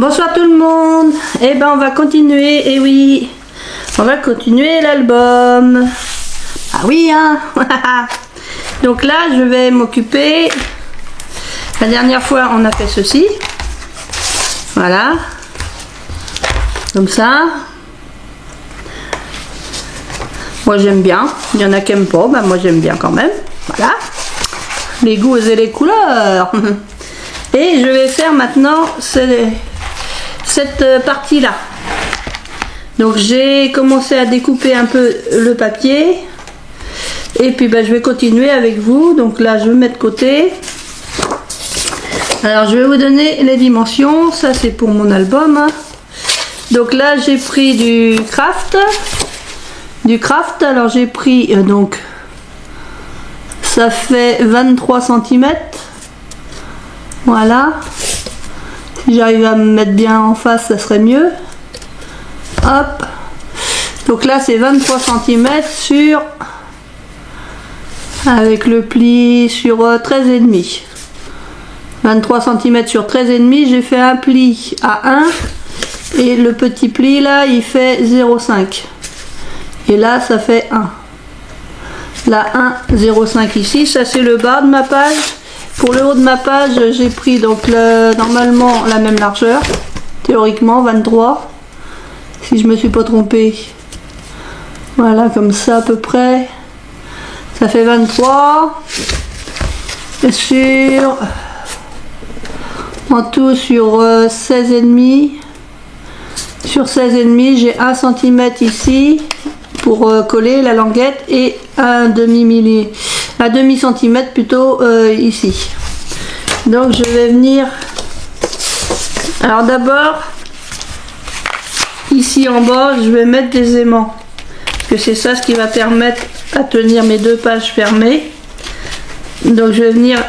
Bonsoir tout le monde. Eh ben on va continuer, et oui, on va continuer l'album. Ah oui hein. Donc là je vais m'occuper. La dernière fois on a fait ceci. Voilà. Comme ça. Moi j'aime bien. Il y en a qui n'aiment pas, ben moi j'aime bien quand même. Voilà. Les goûts et les couleurs. Et je vais faire maintenant cette partie là. Donc j'ai commencé à découper un peu le papier et puis je vais continuer avec vous. Donc là je vais mettre de côté. Alors je vais vous donner les dimensions. Ça c'est pour mon album. Donc là j'ai pris du craft. Alors j'ai pris donc ça fait 23 cm. Voilà. Si j'arrive à me mettre bien en face, ça serait mieux. Hop. Donc là, c'est 23 cm sur... Avec le pli sur 13,5. 23 cm sur 13,5. J'ai fait un pli à 1. Et le petit pli, là, il fait 0,5. Et là, ça fait 1. Là, 1, 0,5 ici. Ça, c'est le bas de ma page. Pour le haut de ma page, j'ai pris donc normalement la même largeur, théoriquement 23, si je me suis pas trompée. Voilà, comme ça à peu près, ça fait 23. Et en tout sur 16,5. Sur 16,5, j'ai 1 cm ici pour coller la languette et un demi centimètre plutôt ici. Donc je vais venir, alors d'abord ici en bas je vais mettre des aimants, parce que c'est ça ce qui va permettre à tenir mes deux pages fermées. Donc je vais venir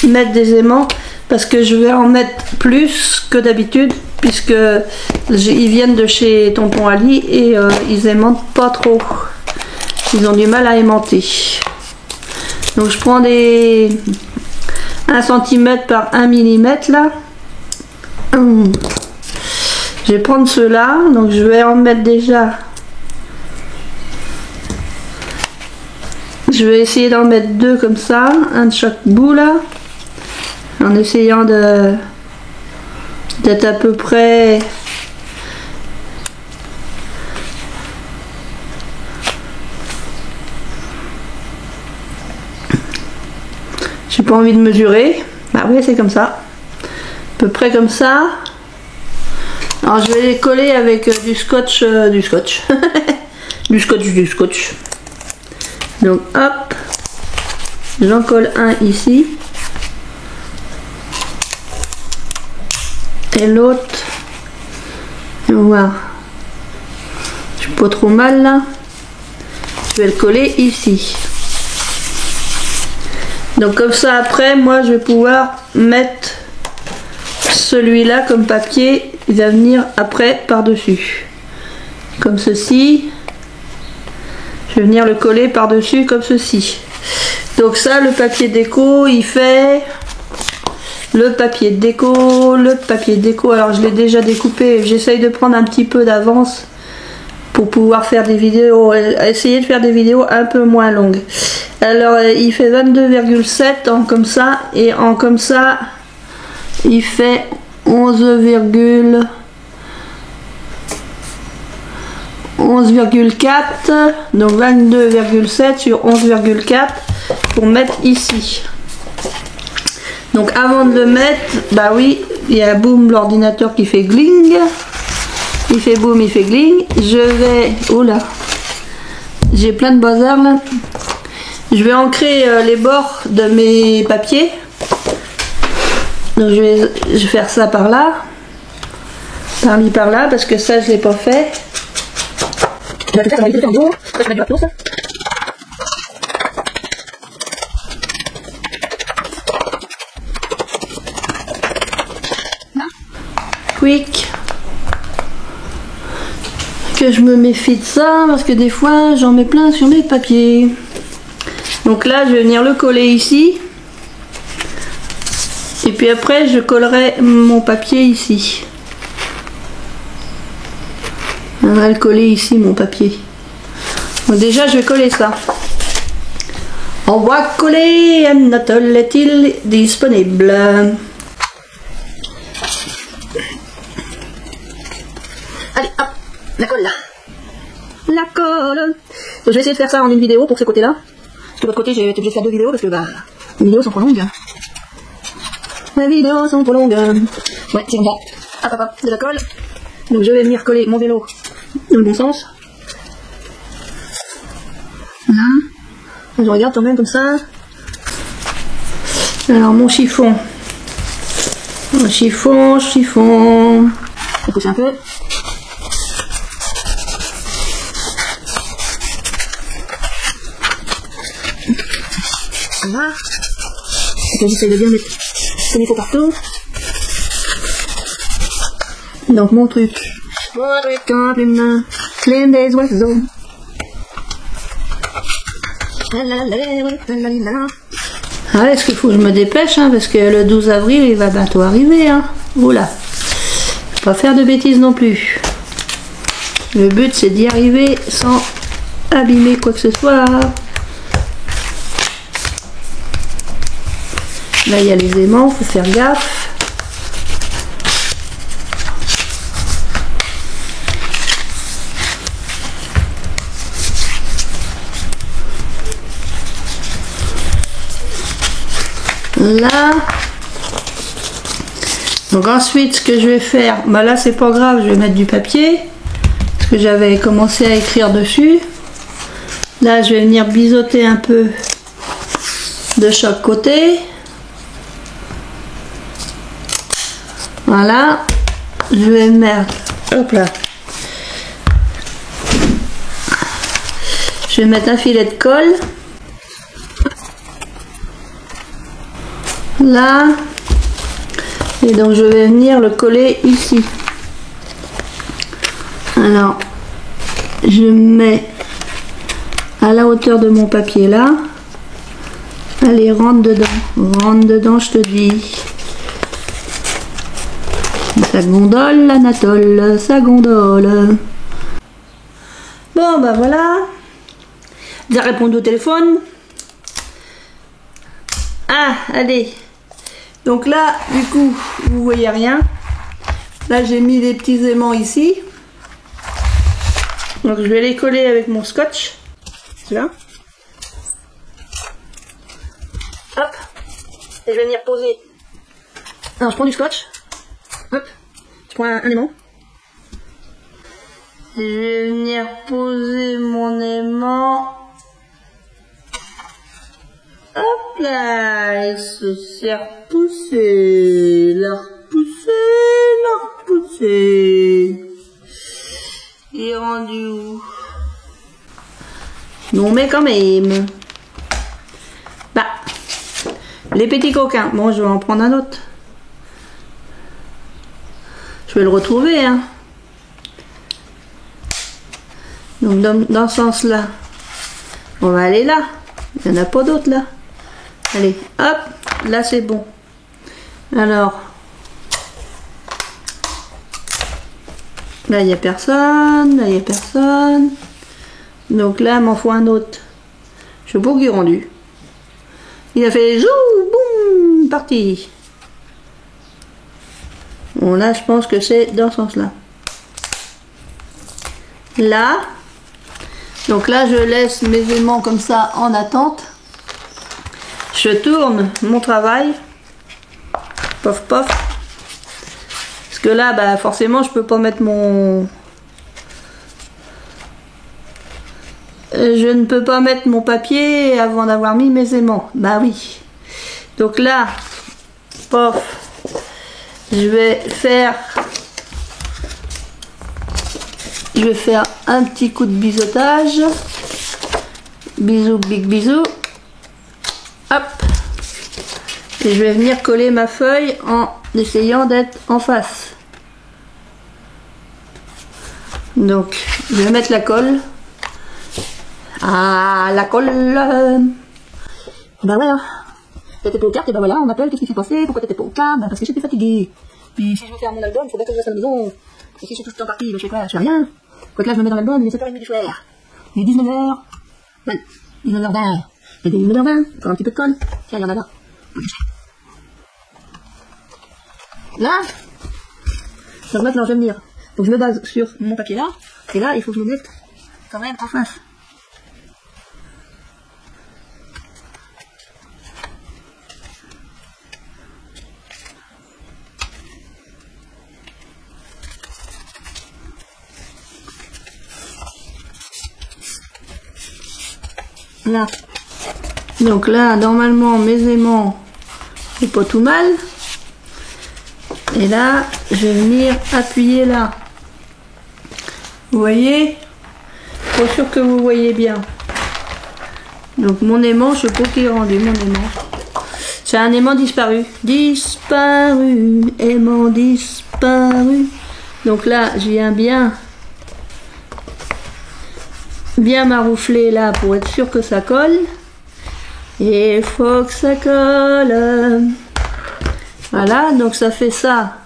mettre des aimants parce que je vais en mettre plus que d'habitude, puisque ils viennent de chez Tonton Ali et ils aimantent pas trop, ils ont du mal à aimanter. Donc je prends des 1 cm par 1 mm là. Je vais prendre ceux-là, donc je vais en mettre déjà. Je vais essayer d'en mettre 2 comme ça, un de chaque bout là, en essayant d'être à peu près. J'ai pas envie de mesurer. Bah oui, c'est comme ça. À peu près comme ça. Alors je vais les coller avec du scotch. Du scotch. Donc hop. J'en colle un ici. Et l'autre. On va voir. Je suis pas trop mal là. Je vais le coller ici. Donc comme ça après, moi je vais pouvoir mettre celui-là comme papier, il va venir après par-dessus. Comme ceci. Je vais venir le coller par-dessus comme ceci. Donc ça, le papier déco, il fait... Le papier déco, alors je l'ai déjà découpé, j'essaye de prendre un petit peu d'avance pour pouvoir faire des vidéos, essayer de faire des vidéos un peu moins longues. Alors il fait 22,7 en comme ça, et en comme ça il fait 11,4, donc 22,7 sur 11,4 pour mettre ici. Donc avant de le mettre, bah oui, il y a boum l'ordinateur qui fait gling, il fait boum, il fait gling. Je vais, oula, j'ai plein de bazar là. Je vais ancrer les bords de mes papiers. Donc je vais faire ça par là, par là, parce que ça je l'ai pas fait. Je vais faire ça en dos, je vais mettre du ça. Quick. Que je me méfie de ça, parce que des fois j'en mets plein sur mes papiers. Donc là je vais venir le coller ici. Et puis après je collerai mon papier ici. On va le coller ici, mon papier. Donc déjà, je vais coller ça. On va coller. Anatole est-il disponible? Allez, hop, la colle là. La colle. Donc, je vais essayer de faire ça en une vidéo pour ce côté-là. Parce que de l'autre côté, j'ai été obligé de faire 2 vidéos parce que bah, les vidéos sont trop longues. Les vidéos sont trop longues. Ouais, c'est comme ça. Hop, hop, hop, de la colle. Donc je vais venir coller mon vélo dans le bon sens. Voilà. Je regarde quand même comme ça. Alors mon chiffon. Mon chiffon. Je vais pousser un peu. Voilà. Et j'essaie de bien mettre comme il faut partout. Donc mon truc en plume, plein des oiseaux. Ah, est-ce qu'il faut que je me dépêche, hein, parce que le 12 avril il va bientôt arriver, hein. Oula, pas faire de bêtises non plus. Le but c'est d'y arriver sans abîmer quoi que ce soit. Là il y a les aimants, faut faire gaffe. Là, donc ensuite ce que je vais faire, bah là c'est pas grave, je vais mettre du papier parce que j'avais commencé à écrire dessus. Là je vais venir biseauter un peu de chaque côté. Voilà, je vais mettre, hop là, je vais mettre un filet de colle. Là, et donc je vais venir le coller ici. Alors je mets à la hauteur de mon papier là. Allez, rentre dedans, je te dis. Ça gondole, Anatole, ça gondole. Bon bah voilà, j'ai répondu au téléphone. Ah, allez. Donc là, du coup, vous voyez rien. Là, j'ai mis des petits aimants ici. Donc, je vais les coller avec mon scotch. Là. Hop. Et je vais venir poser. Alors, je prends du scotch. Hop. Je prends un aimant. Et je vais venir poser mon aimant. Hop là, il se sert pousser, la repousser. Il est rendu où? Non mais quand même. Bah, les petits coquins. Bon, je vais en prendre un autre. Je vais le retrouver, hein. Donc dans ce sens-là, on va aller là. Il n'y en a pas d'autres là. Allez, hop, là c'est bon. Alors, là il n'y a personne, là il n'y a personne. Donc là, il m'en faut un autre. Je sais pas où il est rendu. Il a fait zou, boum, parti. Bon là, je pense que c'est dans ce sens-là. Là. Donc là, je laisse mes aimants comme ça en attente. Je tourne mon travail. Pof, pof. Parce que là, bah, forcément, je peux pas mettre mon... Je ne peux pas mettre mon papier avant d'avoir mis mes aimants. Bah oui. Donc là, pof. Je vais faire un petit coup de biseautage. Bisous, big bisous. Hop. Et je vais venir coller ma feuille en essayant d'être en face. Donc, je vais mettre la colle. Ah, la colle. Ben voilà. T'étais pas aux cartes, et ben voilà, on m'appelle, qu'est-ce qui s'est passé? Pourquoi t'étais pas aux cartes? Ben parce que j'étais fatiguée. Puis si je veux faire mon album, il faut bien que je reste à la maison. Et si je suis tout le temps partie, ben je sais quoi, je fais rien. Quoique là, je me mets dans l'album, il est 7h30 du soir. Il est 19h. 19h20. Il est 19h20. Encore un petit peu de colle. Tiens, il y en a là. Là, donc maintenant je vais venir. Donc je me base sur mon papier là. Et là, il faut que je me mette quand même en face. Là. Donc là, normalement, mes aimants, c'est pas tout mal. Et là, je vais venir appuyer là. Vous voyez? Pas sûr que vous voyez bien. Donc mon aimant, je sais pas qui est rendu mon aimant. C'est un aimant disparu. Disparu, aimant disparu. Donc là, je viens bien maroufler là pour être sûr que ça colle. Et il faut que ça colle. Voilà, donc ça fait ça.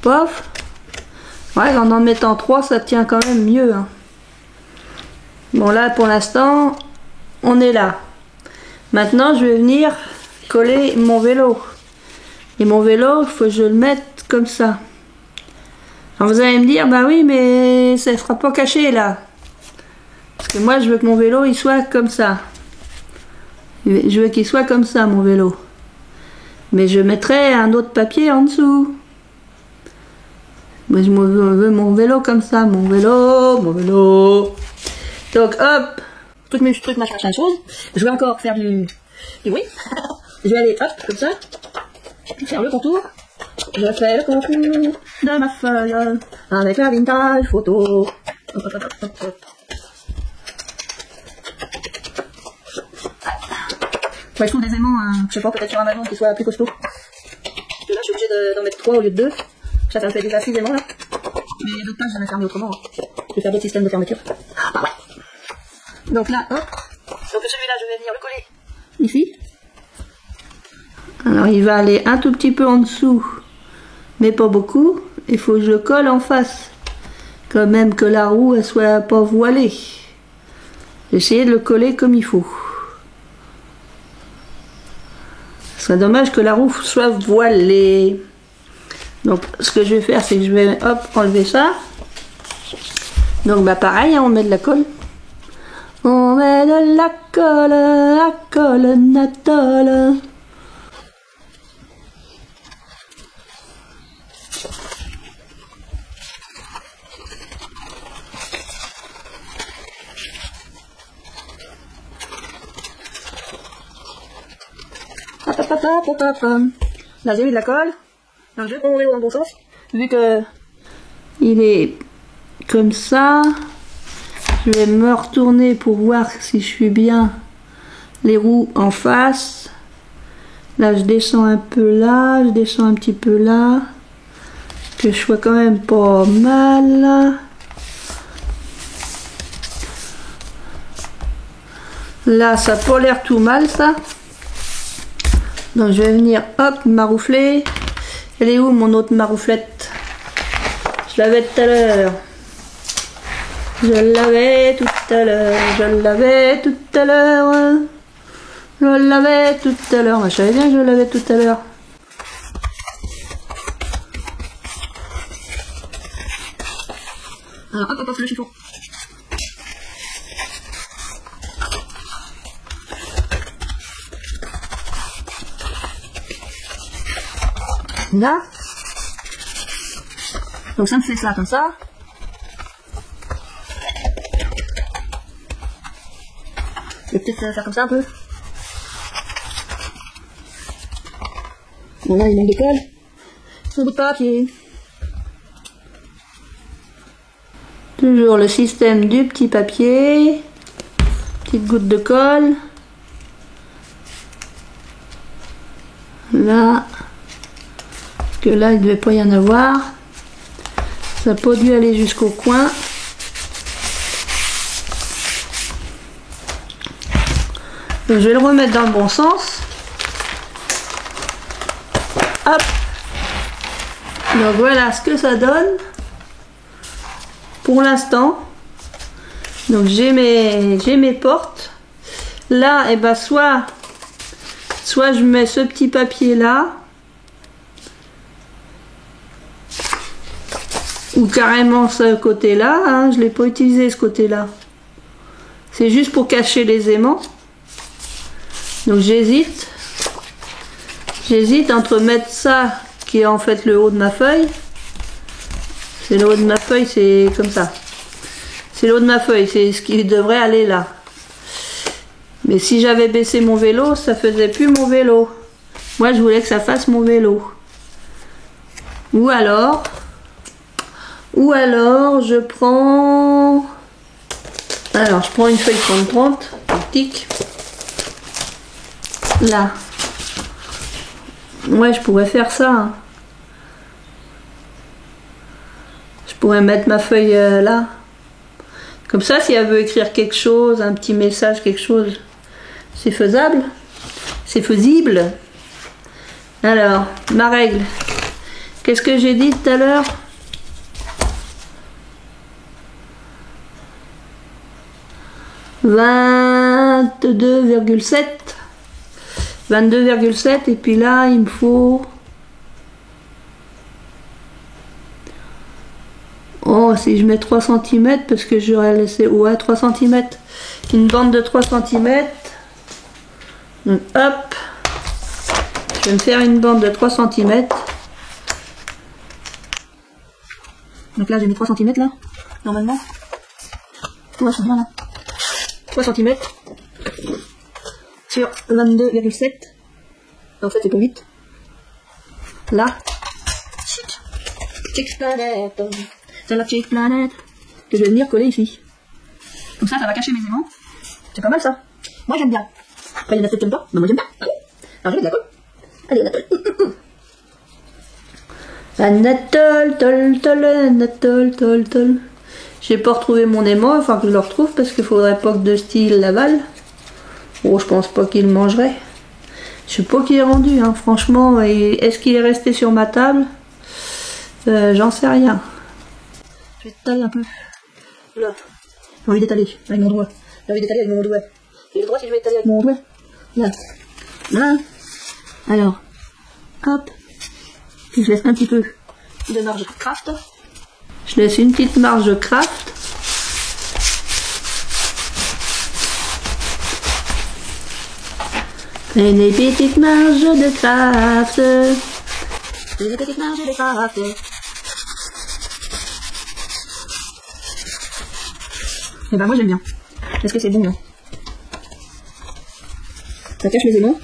Pof. Ouais, en mettant 3, ça tient quand même mieux. Hein. Bon là, pour l'instant, on est là. Maintenant, je vais venir coller mon vélo. Et mon vélo, il faut que je le mette comme ça. Alors vous allez me dire, bah oui, mais ça ne sera pas caché là. Parce que moi, je veux que mon vélo, il soit comme ça. Je veux qu'il soit comme ça, mon vélo. Mais je mettrai un autre papier en dessous. Moi, je veux mon vélo comme ça, mon vélo. Donc, hop, truc, machin chose. Je vais encore faire du bruit. Je vais aller, hop, comme ça. Faire le contour. Je fais le contour de ma feuille avec la vintage photo. Hop, hop, hop, hop, hop. Ouais, je trouve des aimants, je sais pas, peut-être sur Amazon qui soit plus costaud. Parce que là, je suis obligée d'en mettre 3 au lieu de 2. Ça me fait déjà 6 aimants là. Mais d'autres pages, j'en ai fermé autrement. Je vais faire d'autres systèmes de fermeture. Ah ouais. Donc là, hop. Donc celui-là, je vais venir le coller ici. Alors il va aller un tout petit peu en dessous, mais pas beaucoup. Il faut que je le colle en face. Quand même que la roue, elle soit pas voilée. J'essaie de le coller comme il faut. Ce serait dommage que la roue soit voilée. Donc ce que je vais faire, c'est que je vais hop enlever ça. Donc bah pareil, hein, on met de la colle. On met de la colle Natole. Là, j'ai mis de la colle. Donc, je vais prendre mon vélo dans le bon sens. Vu que il est comme ça, je vais me retourner pour voir si je suis bien les roues en face. Là, je descends un peu là, je descends un petit peu là, que je sois quand même pas mal. Là, ça n'a pas l'air tout mal, ça. Donc, je vais venir, hop, maroufler. Elle est où, mon autre marouflette? Je l'avais tout à l'heure. Je l'avais tout à l'heure. Je l'avais tout à l'heure. Je l'avais tout à l'heure. Je savais bien que je l'avais tout à l'heure. Alors, hop, hop, hop, le chiffon. Là. Donc ça me fait ça comme ça. Je vais peut-être faire comme ça un peu. Bon là il manque de colle. Son bout de papier. Toujours le système du petit papier. Petite goutte de colle. Là. Parce que là il ne devait pas y en avoir. Ça n'a pas dû aller jusqu'au coin. Donc, je vais le remettre dans le bon sens. Hop. Donc voilà ce que ça donne. pour l'instant, donc j'ai mes portes. Là, et ben soit je mets ce petit papier là, ou carrément ce côté là, hein, je l'ai pas utilisé ce côté là. C'est juste pour cacher les aimants. Donc j'hésite entre mettre ça qui est en fait le haut de ma feuille. C'est le haut de ma feuille, c'est comme ça. C'est le haut de ma feuille, c'est ce qui devrait aller là. Mais si j'avais baissé mon vélo, ça faisait plus mon vélo. Moi, je voulais que ça fasse mon vélo. Ou alors, je prends... Alors, je prends une feuille 30-30, tic. Là. Ouais, je pourrais faire ça. Hein. Je pourrais mettre ma feuille là. Comme ça, si elle veut écrire quelque chose, un petit message, quelque chose, c'est faisable. C'est faisible. Alors, ma règle. Qu'est-ce que j'ai dit tout à l'heure? 22,7. 22,7 et puis là il me faut... Oh, si je mets 3 cm parce que j'aurais laissé... Ouais, 3 cm. Une bande de 3 cm. Donc hop. Je vais me faire une bande de 3 cm. Donc là j'ai mis 3 cm là. Normalement. Ouais, c'est bien là. 3 cm. Sur 22,7. En fait c'est pour 8. Là. Chick Planet. C'est la Chick Planet. Que je vais venir coller ici. Comme ça va cacher mes aimants. C'est pas mal ça. Moi j'aime bien. Après il y en a peut-être qui n'aiment pas. Non, moi j'aime bien. Alors je vais de la colle. Allez Anatole. Anatole. J'ai pas retrouvé mon aimant. Enfin que je le retrouve parce qu'il faudrait pas que de style l'avale. Oh, je pense pas qu'il le mangerait. Je sais pas qui est rendu, hein, franchement. Est-ce qu'il est resté sur ma table? J'en sais rien. Je vais tailler un peu. Là. J'ai envie d'étaler avec mon doigt. J'ai envie d'étaler avec mon doigt. J'ai le droit si je vais étaler avec mon doigt. Là. Là. Alors. Hop. Puis je laisse un petit peu de marge de craft. Je laisse une petite marge de craft. Et des petites marges de craft. Des petites marges de craft. Et ben moi j'aime bien. Est-ce que c'est bon là? Ça cache les aimants.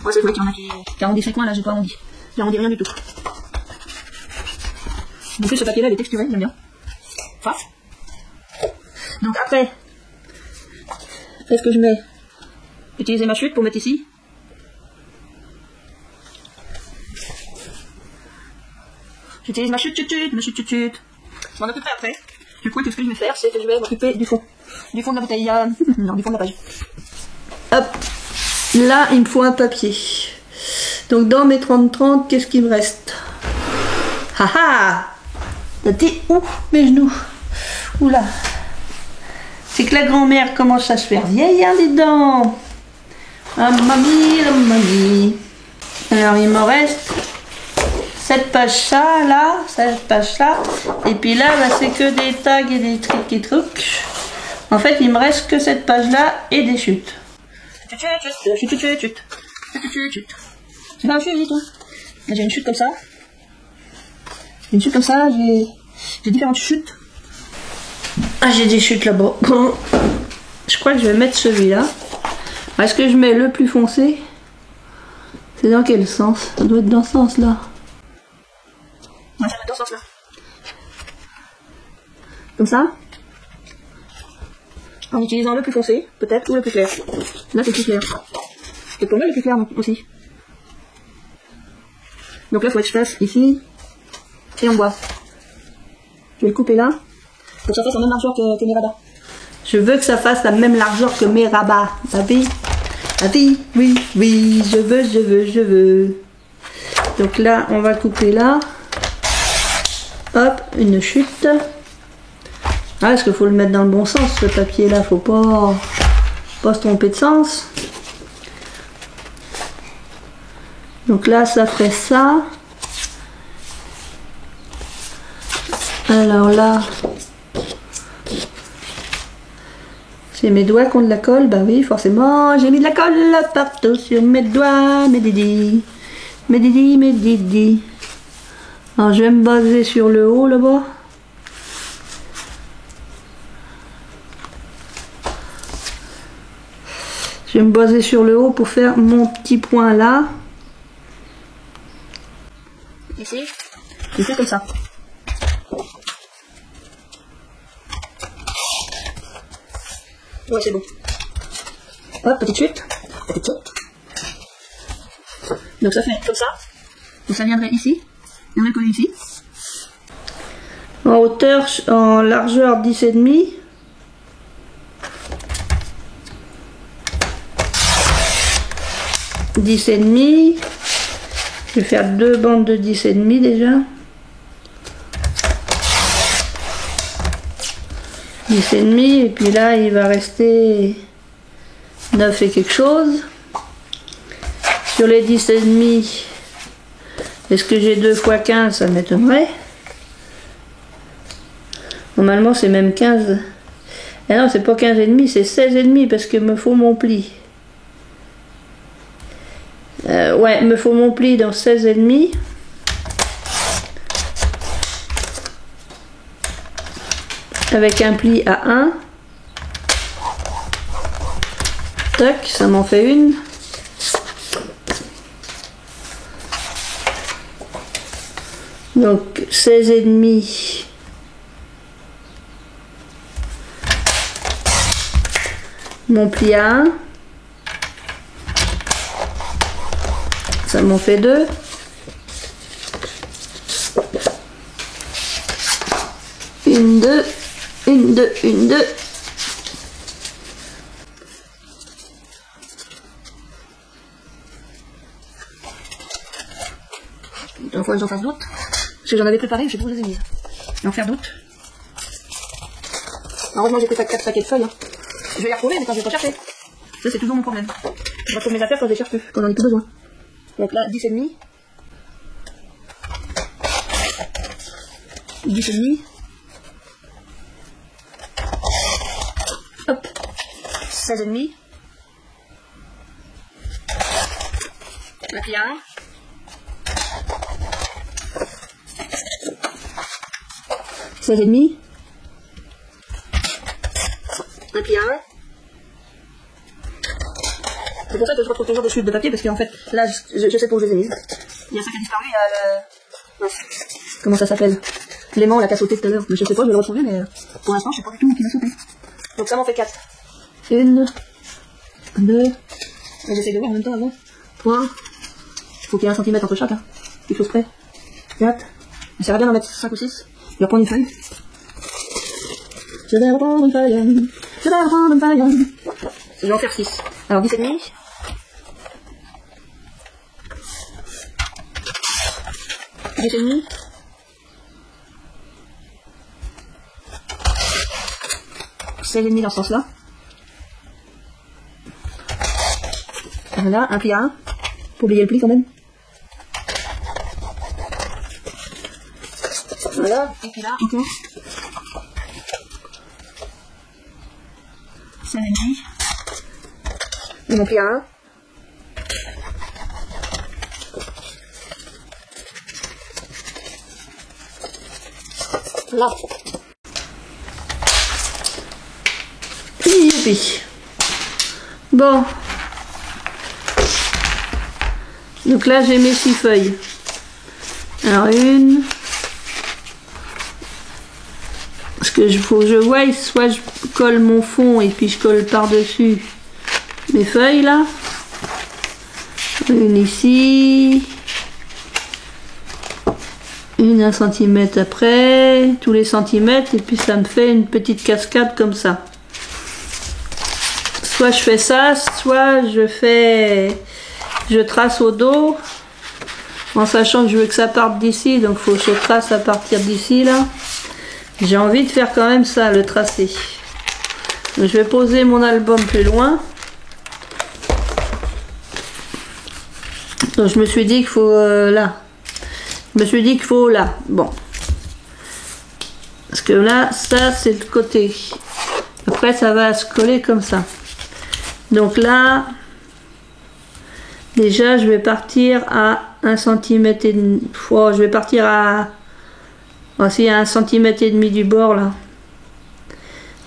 Moi c'est vrai qu'il y en a qui arrondissent les coins, là j'ai pas arrondi. J'arrondis rien du tout. En plus ce papier là il est texturé, j'aime bien. Enfin. Donc après ce que je mets, utiliser ma chute pour mettre ici. J'utilise ma chute. Je m'en occuperai après. Du coup, tout ce que je vais faire, c'est que je vais m'occuper du fond. Du fond de la bouteille. Non, du fond de la page. Hop. Là, il me faut un papier. Donc, dans mes 30-30, qu'est-ce qu'il me reste? Haha! T'es où mes genoux? Oula! C'est que la grand-mère commence à se faire vieille, hein, dis donc. Ah, mamie. Alors, il me reste cette page-là, là, cette page-là. Et puis là, bah, c'est que des tags et des trucs. En fait, il me reste que cette page-là et des chutes. Chute. C'est pas une chute, toi. J'ai une chute comme ça. J'ai différentes chutes. Ah, j'ai des chutes là-bas. Je crois que je vais mettre celui-là. Est-ce que je mets le plus foncé? C'est dans quel sens? Ça doit être dans ce sens-là. Ouais, ça doit être dans ce sens-là. Comme ça. En utilisant le plus foncé, peut-être, ou le plus clair. Là, c'est le plus clair. C'est pour moi le plus clair aussi. Donc là, il faut que je fasse ici. Et en bois. Je vais le couper là. Pour que ça fasse la même largeur que mes rabats. Je veux que ça fasse la même largeur que mes rabats. Oui, je veux. Donc là, on va couper là. une chute. Ah, est-ce qu'il faut le mettre dans le bon sens, ce papier là, faut pas se tromper de sens. Donc là ça ferait ça. Alors là, c'est mes doigts qui ont de la colle, bah oui forcément, j'ai mis de la colle partout sur mes doigts, mes didi. Mes didi, mes didi. Alors je vais me baser sur le haut là-bas. Je vais me baser sur le haut pour faire mon petit point là. Ici, je fais comme ça. Ouais, c'est bon. Hop, petite chute. Petite chute. Donc ça fait comme ça. Donc ça viendrait ici. Et on va coller ici. En hauteur, en largeur 10,5. « 10,5. Je vais faire 2 bandes de 10,5 déjà. 10,5 et puis là il va rester 9 et quelque chose. Sur les 10,5, est-ce que j'ai 2 x 15? Ça m'étonnerait. Normalement c'est même 15. Ah non, c'est pas 15,5, c'est 16,5 parce que me faut mon pli. Ouais, me faut mon pli dans 16,5. Avec un pli à 1. Tac, ça m'en fait une. Donc 16,5. Mon pli à 1. Ça m'en fait 2. Une, deux, une, deux, une, deux. Il faut que j'en fasse d'autres. Parce que j'en avais préparé, je sais pas où je les ai mises. Je vais en faire d'autres. Heureusement j'ai pris 4 paquets de feuilles. Hein. Je vais les retrouver, mais quand je vais pas chercher. Ça c'est toujours mon problème. Je retrouve mes affaires quand je les cherche plus, quand j'en ai plus besoin. Donc là, 10,5. 10,5. Hop. 16,5. La pli à 1. C'est demi. Un pli à 1. C'est pour ça que je retrouve toujours des chutes de papier, parce qu'en fait, là, je sais pas où je les ai mises. Il y a ça qui a disparu, il y a le... Comment ça s'appelle? L'aimant, là, qui a sauté tout à l'heure. Je sais pas, je vais le retrouver, mais pour l'instant, je sais pas du tout qui m'a sauté. Donc ça m'en fait 4. 1, 2, j'essaie de voir en même temps avant. 3. Il faut qu'il y ait 1 cm entre chaque, hein. Quelque chose près. 4. Ça sert à bien d'en mettre 5 ou 6. Je vais reprendre une feuille. Je vais reprendre une feuille. Je vais reprendre une feuille. Je vais en faire 6. Alors 10,5. Demi. C'est demi dans ce sens-là. Voilà, un pli à 1. Pour oublier le pli quand même. Voilà, et puis là, encore. C'est demi. Et mon pli à 1. Là. Youpi. Bon. Donc là j'ai mes 6 feuilles. Alors une. Parce que faut que je voie, soit je colle mon fond et puis je colle par-dessus mes feuilles là. Une ici. Une 1 cm après, tous les centimètres, et puis ça me fait une petite cascade comme ça. Soit je fais ça, soit je trace au dos, en sachant que je veux que ça parte d'ici, donc il faut que je trace à partir d'ici là. J'ai envie de faire quand même ça, le tracé. Donc, je vais poser mon album plus loin. Donc je me suis dit qu'il faut là. Je me suis dit qu'il faut là. Bon. Parce que là, ça c'est le côté. Après ça va se coller comme ça. Donc là, déjà je vais partir à 1 cm et demi. Oh, je vais partir à voici à 1,5 cm du bord là.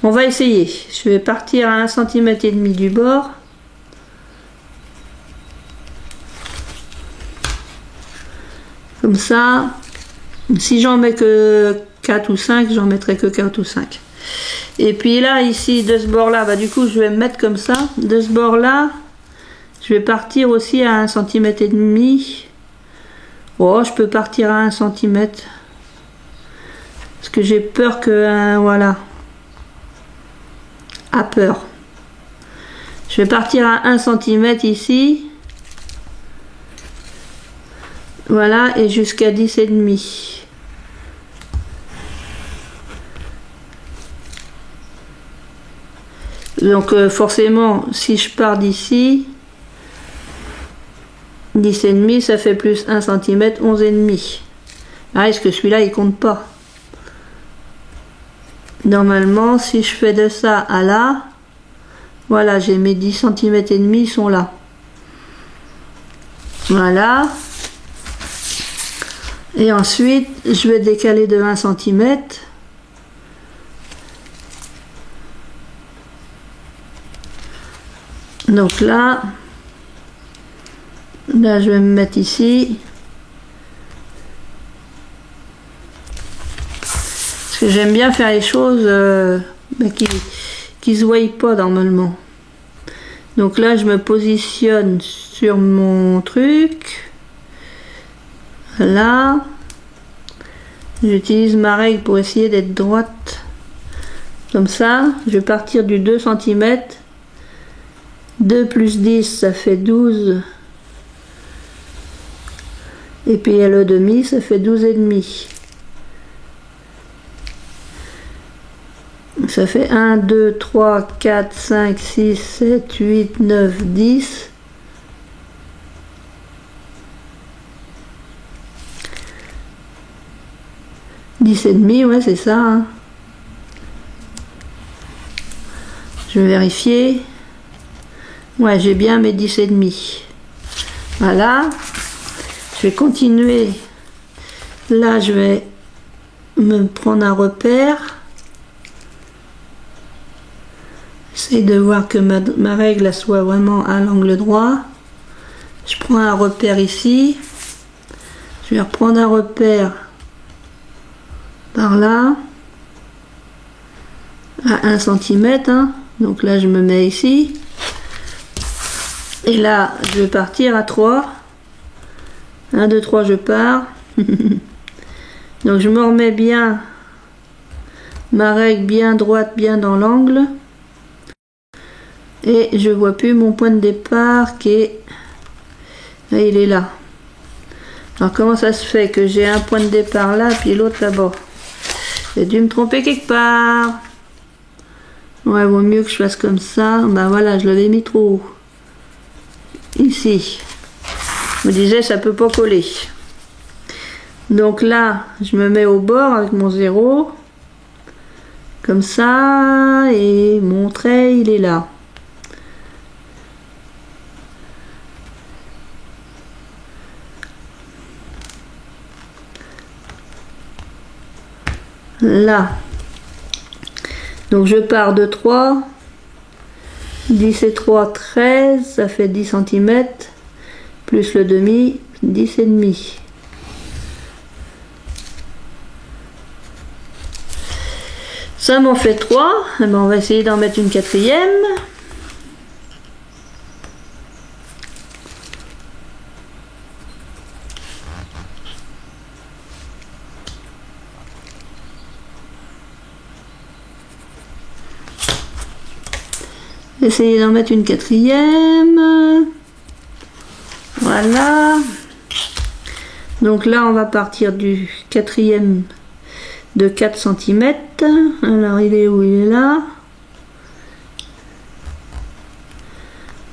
On va essayer. Je vais partir à 1,5 cm du bord. Comme ça, si j'en mets que 4 ou 5, j'en mettrai que 4 ou 5. Et puis là, ici, de ce bord-là, bah, du coup, je vais me mettre comme ça. De ce bord-là, je vais partir aussi à 1,5 cm. Oh, je peux partir à 1 cm. Parce que j'ai peur que... voilà. A peur. Je vais partir à 1 cm ici. Voilà, et jusqu'à 10,5. Donc forcément, si je pars d'ici, 10,5, ça fait plus 1 cm, 11,5. Ah, est-ce que celui-là, il compte pas? Normalement, si je fais de ça à là, voilà, j'ai mes 10 cm et demi, ils sont là. Voilà. Et ensuite, je vais décaler de 1 cm. Donc là, je vais me mettre ici. Parce que j'aime bien faire les choses qui se voient pas normalement. Donc là, je me positionne sur mon truc. Là, j'utilise ma règle pour essayer d'être droite. Comme ça, je vais partir du 2 cm. 2 plus 10, ça fait 12. Et puis le demi, ça fait 12,5. Ça fait 1, 2, 3, 4, 5, 6, 7, 8, 9, 10. 10,5, ouais, c'est ça. Hein. Je vais vérifier. Ouais, j'ai bien mes 10,5. Voilà. Je vais continuer. Là, je vais me prendre un repère. J'essaie de voir que ma règle soit vraiment à l'angle droit. Je prends un repère ici. Je vais reprendre un repère par là à 1 cm. Hein. Donc là, je me mets ici. Et là, je vais partir à 3. 1, 2, 3, je pars. Donc je me remets bien ma règle bien droite, bien dans l'angle. Et je vois plus mon point de départ qui est... Là, il est là. Alors comment ça se fait que j'ai un point de départ là, puis l'autre là-bas? J'ai dû me tromper quelque part. Ouais, vaut mieux que je fasse comme ça. Ben voilà, je l'avais mis trop haut. Ici. Je me disais, ça peut pas coller. Donc là, je me mets au bord avec mon 0. Comme ça. Et mon trait, il est là. Là. Donc je pars de 3. 10 et 3, 13. Ça fait 10 cm. Plus le demi, 10,5. Ça m'en fait 3. Eh ben, on va essayer d'en mettre une quatrième. Essayer d'en mettre une quatrième. Voilà. Donc là, on va partir du quatrième de 4 cm. Alors il est où? Il est là.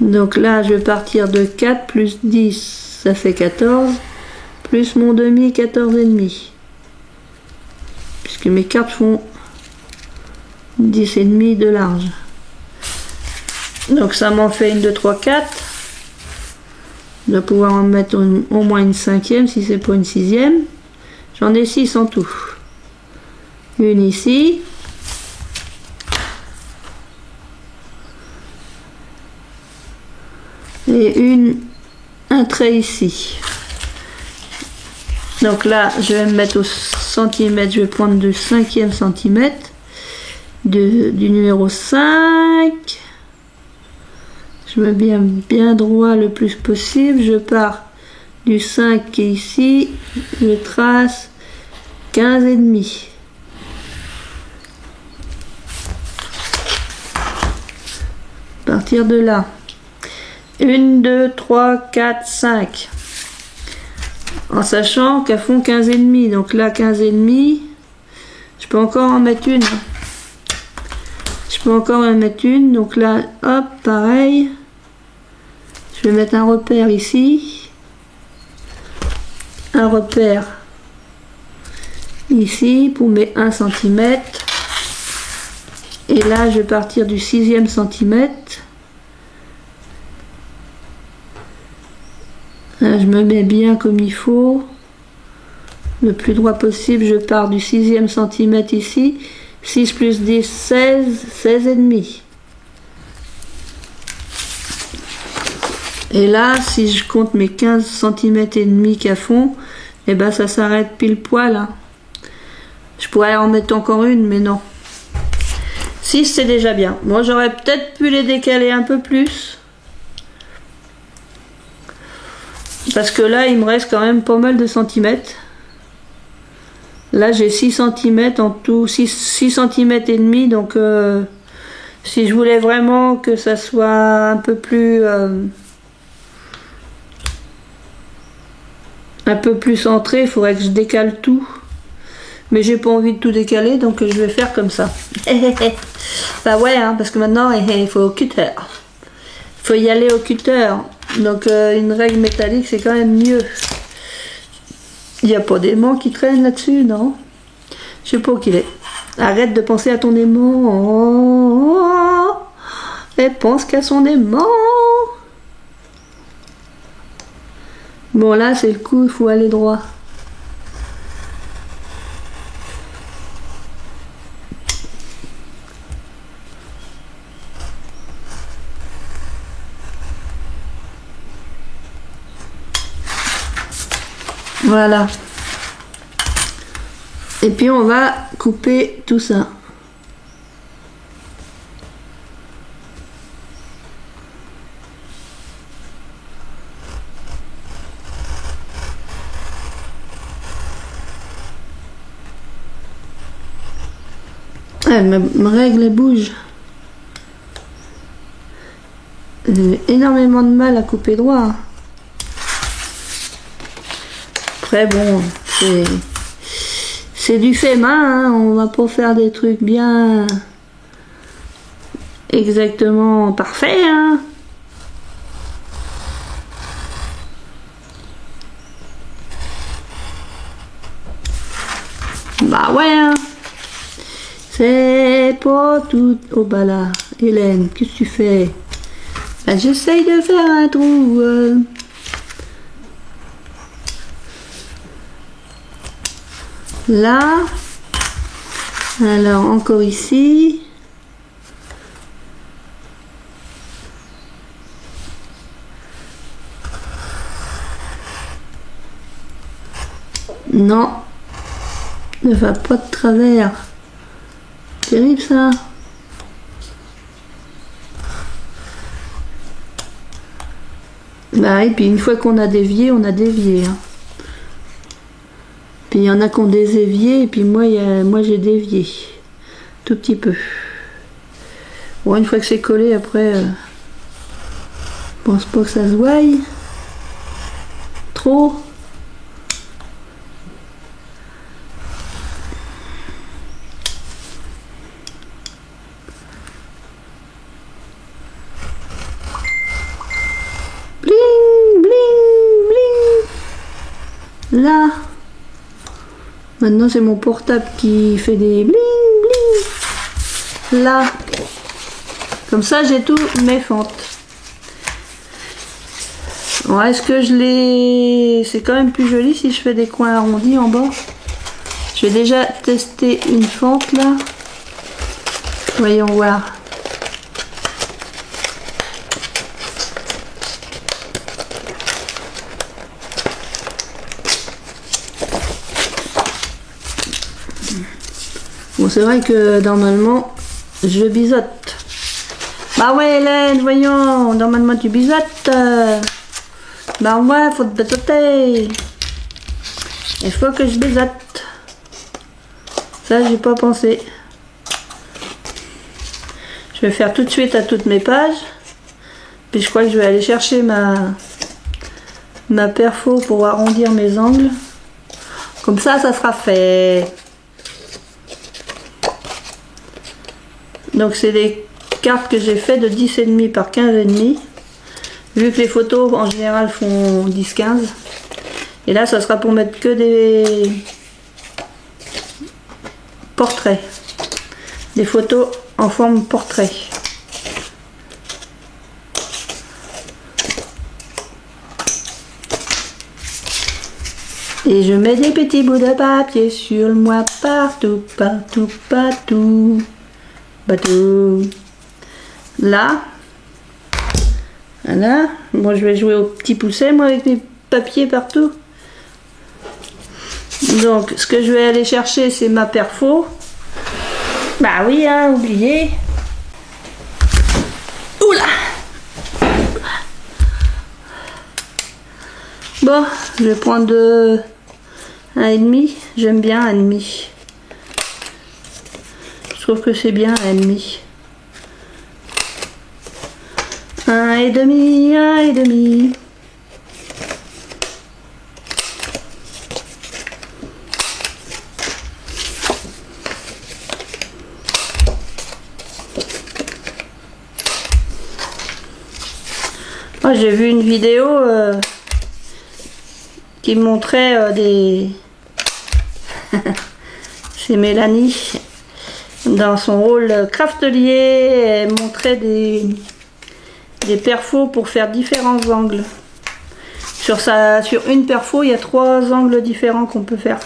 Donc là je vais partir de 4 plus 10, ça fait 14, plus mon demi, 14,5. Puisque mes cartes font 10,5 de large. Donc ça m'en fait une, 2, 3, 4. Je dois pouvoir en mettre au moins une 5e si c'est pas une 6e. J'en ai 6 en tout. Une ici. Et un trait ici. Donc là, je vais me mettre au centimètre. Je vais prendre du 5e centimètre. Du numéro 5. Je me mets bien droit le plus possible. Je pars du 5 qui est ici. Je trace 15,5. À partir de là. 1, 2, 3, 4, 5. En sachant qu'elles font 15,5. Donc là, 15,5. Je peux encore en mettre une. Je peux encore en mettre une. Donc là, hop, pareil. Je vais mettre un repère ici. Un repère ici pour mes 1 cm. Et là, je vais partir du 6e centimètre. Là, je me mets bien comme il faut. Le plus droit possible, je pars du 6e centimètre ici. 6 plus 10, 16, 16,5. Et là, si je compte mes 15 cm et demi qu'à fond, et ben ça s'arrête pile poil. Hein. Je pourrais en mettre encore une, mais non. 6 c'est déjà bien. Moi j'aurais peut-être pu les décaler un peu plus. Parce que là il me reste quand même pas mal de centimètres. Là j'ai 6 cm en tout, 6 cm et demi. Donc si je voulais vraiment que ça soit un peu plus centré, il faudrait que je décale tout. Mais j'ai pas envie de tout décaler, donc je vais faire comme ça. Bah ouais, hein, parce que maintenant il faut au cutter. Il faut y aller au cutter. Donc une règle métallique c'est quand même mieux. Il n'y a pas d'aimant qui traîne là-dessus, non? Je sais pas où qu'il est. Arrête de penser à ton aimant. Oh, elle pense qu'à son aimant. Bon là c'est le coup, il faut aller droit. Voilà. Et puis on va couper tout ça. Ma règle elle bouge. J'ai énormément de mal à couper droit. Après bon, c'est du fait main, hein. On va pas faire des trucs bien exactement parfaits. Hein. Bah ouais. Hein. C'est pas tout. Oh bah là, Hélène, qu'est-ce que tu fais? Bah, j'essaye de faire un trou. Là. Alors encore ici. Non. Ne va pas de travers. Terrible ça. Bah et puis une fois qu'on a dévié, on a dévié. Hein. Puis il y en a qui ont des éviers et puis moi j'ai dévié. Tout petit peu. Bon une fois que c'est collé après, je pense pas que ça se voie. Trop. Là. Maintenant c'est mon portable qui fait des bling bling. Là. Comme ça j'ai tous mes fentes. Bon, est-ce que je les... C'est quand même plus joli si je fais des coins arrondis en bas. Je vais déjà tester une fente là. Voyons voir. Bon, c'est vrai que normalement je biseaute. Bah ouais Hélène, voyons, normalement tu biseautes. Bah ouais, faut te biseauter. Il faut que je biseaute. Ça j'ai pas pensé. Je vais faire tout de suite à toutes mes pages. Puis je crois que je vais aller chercher ma perfo pour arrondir mes angles. Comme ça sera fait. Donc c'est des cartes que j'ai fait de 10,5 par 15,5. Vu que les photos en général font 10-15. Et là ça sera pour mettre que des portraits. Des photos en forme portrait. Et je mets des petits bouts de papier sur moi partout, partout, partout. Bateau. Là. Voilà. Bon, je vais jouer au petit pousset, moi, avec mes papiers partout. Donc, ce que je vais aller chercher, c'est ma perfo. Bah oui, hein, oublié. Oula. Bon, je vais prendre 1,5. J'aime bien 1,5. Je trouve que c'est bien 1,5. 1,5, 1,5. Moi j'ai vu une vidéo qui montrait des... C'est Mélanie. Dans son rôle craftelier, elle montrait des perfos pour faire différents angles. Sur une perfo, il y a 3 angles différents qu'on peut faire.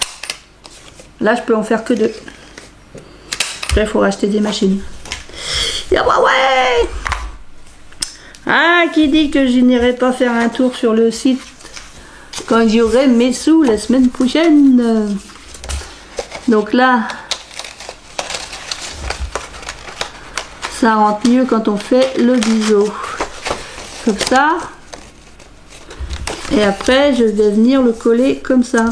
Là, je peux en faire que 2. Après, il faut racheter des machines. Ah bah ouais! Ah, qui dit que je n'irai pas faire un tour sur le site quand j'aurai mes sous la semaine prochaine. Donc là... Ça rentre mieux quand on fait le biseau. Comme ça. Et après, je vais venir le coller comme ça.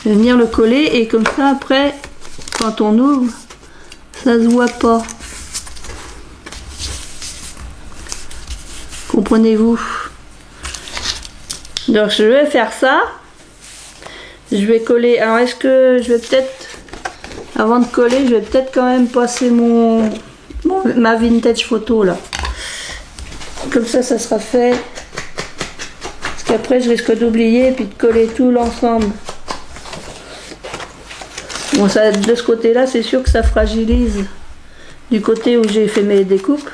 Je vais venir le coller et comme ça, après, quand on ouvre, ça se voit pas. Comprenez-vous? Donc, je vais faire ça. Je vais coller. Alors est-ce que je vais peut-être, avant de coller, je vais peut-être quand même passer ma vintage photo là. Comme ça, ça sera fait. Parce qu'après, je risque d'oublier et puis de coller tout l'ensemble. Bon, ça, de ce côté-là, c'est sûr que ça fragilise du côté où j'ai fait mes découpes.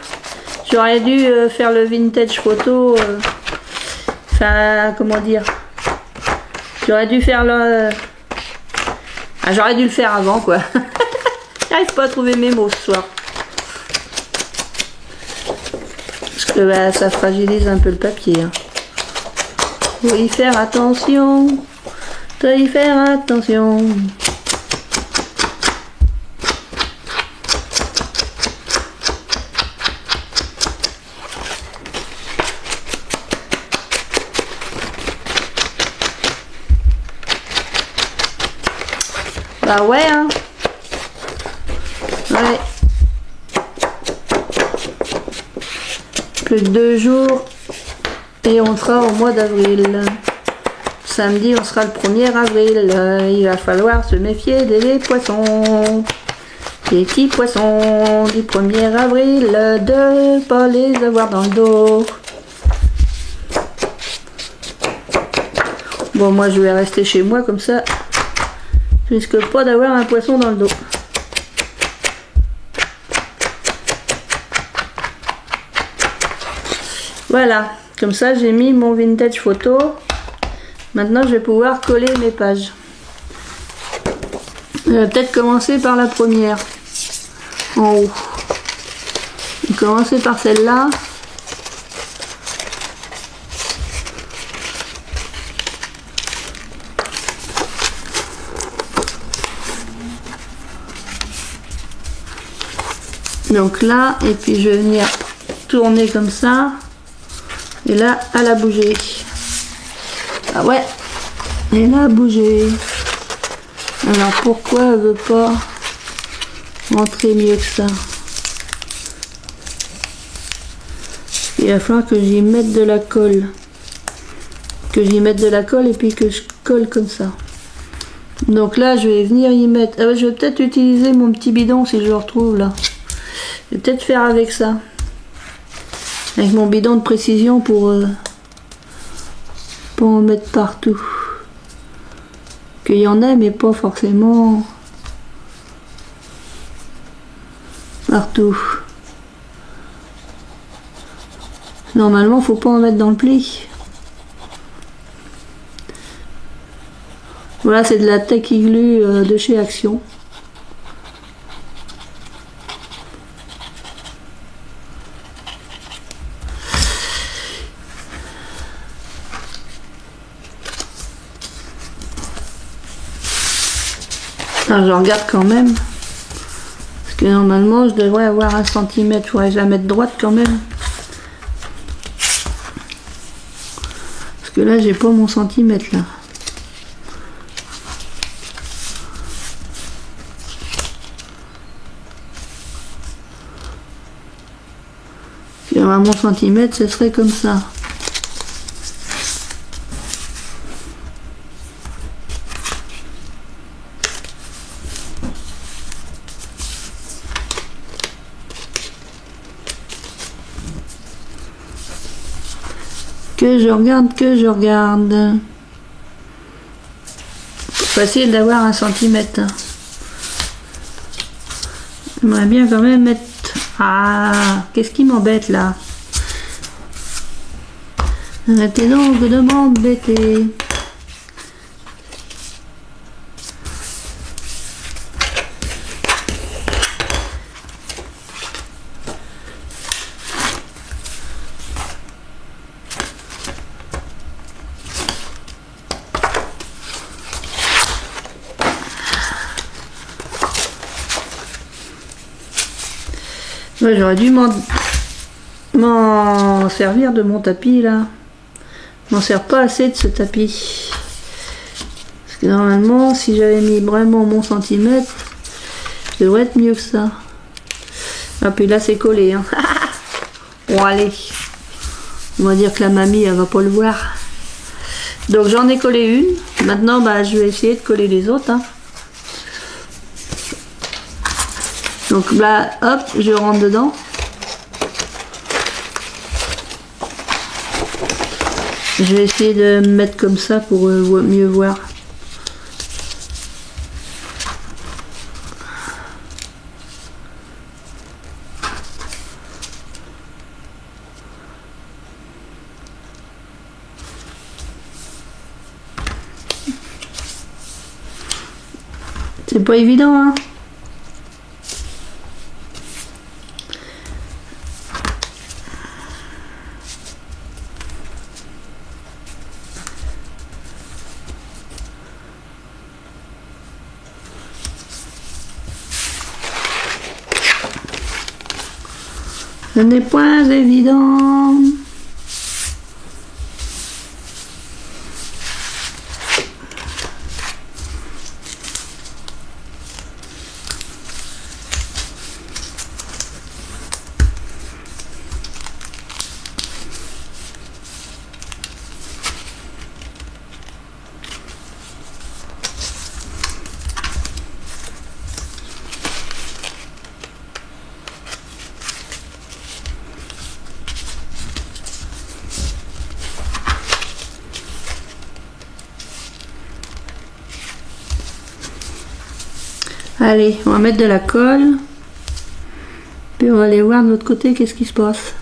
J'aurais dû faire le vintage photo. Enfin, comment dire? J'aurais dû faire le... Ah, j'aurais dû le faire avant, quoi. J'arrive pas à trouver mes mots ce soir. Parce que bah, ça fragilise un peu le papier. Hein. Faut y faire attention. Faut y faire attention. Bah ouais, hein. Ouais. Plus que 2 jours et on sera au mois d'avril. Samedi, on sera le 1er avril. Il va falloir se méfier des poissons. Les petits poissons du 1er avril, de pas les avoir dans le dos. Bon, moi je vais rester chez moi comme ça. Je risque pas d'avoir un poisson dans le dos. Voilà, comme ça j'ai mis mon vintage photo. Maintenant je vais pouvoir coller mes pages. Je vais peut-être commencer par la première, en haut. Je vais commencer par celle-là. Donc là, et puis je vais venir tourner comme ça. Et là, elle a bougé. Ah ouais, elle a bougé. Alors pourquoi elle veut pas rentrer mieux que ça? Il va falloir que j'y mette de la colle. Que j'y mette de la colle et puis que je colle comme ça. Donc là, je vais venir y mettre... Ah ouais, je vais peut-être utiliser mon petit bidon si je le retrouve là. Je vais peut-être faire avec ça. Avec mon bidon de précision pour en mettre partout. Qu'il y en ait, mais pas forcément partout. Normalement, faut pas en mettre dans le pli. Voilà, c'est de la Tacky Glue de chez Action. Alors, je regarde quand même. Parce que normalement, je devrais avoir 1 cm. Il faudrait que je la mette droite quand même. Parce que là, j'ai pas mon centimètre là. Si avoir mon centimètre, ce serait comme ça. Que je regarde. Facile d'avoir 1 centimètre. J'aimerais bien quand même mettre... Ah, qu'est-ce qui m'embête là? Arrêtez donc de m'embêter. Ouais, j'aurais dû m'en servir de mon tapis là. Je m'en sers pas assez de ce tapis. Parce que normalement, si j'avais mis vraiment mon centimètre, ça devrait être mieux que ça. Ah, puis là, c'est collé. Hein. Bon, allez. On va dire que la mamie, elle va pas le voir. Donc, j'en ai collé une. Maintenant, bah, je vais essayer de coller les autres. Hein. Donc là, hop, je rentre dedans. Je vais essayer de me mettre comme ça pour mieux voir. C'est pas évident, hein. Ce n'est point évident. Allez, on va mettre de la colle. Puis on va aller voir de l'autre côté qu'est-ce qui se passe.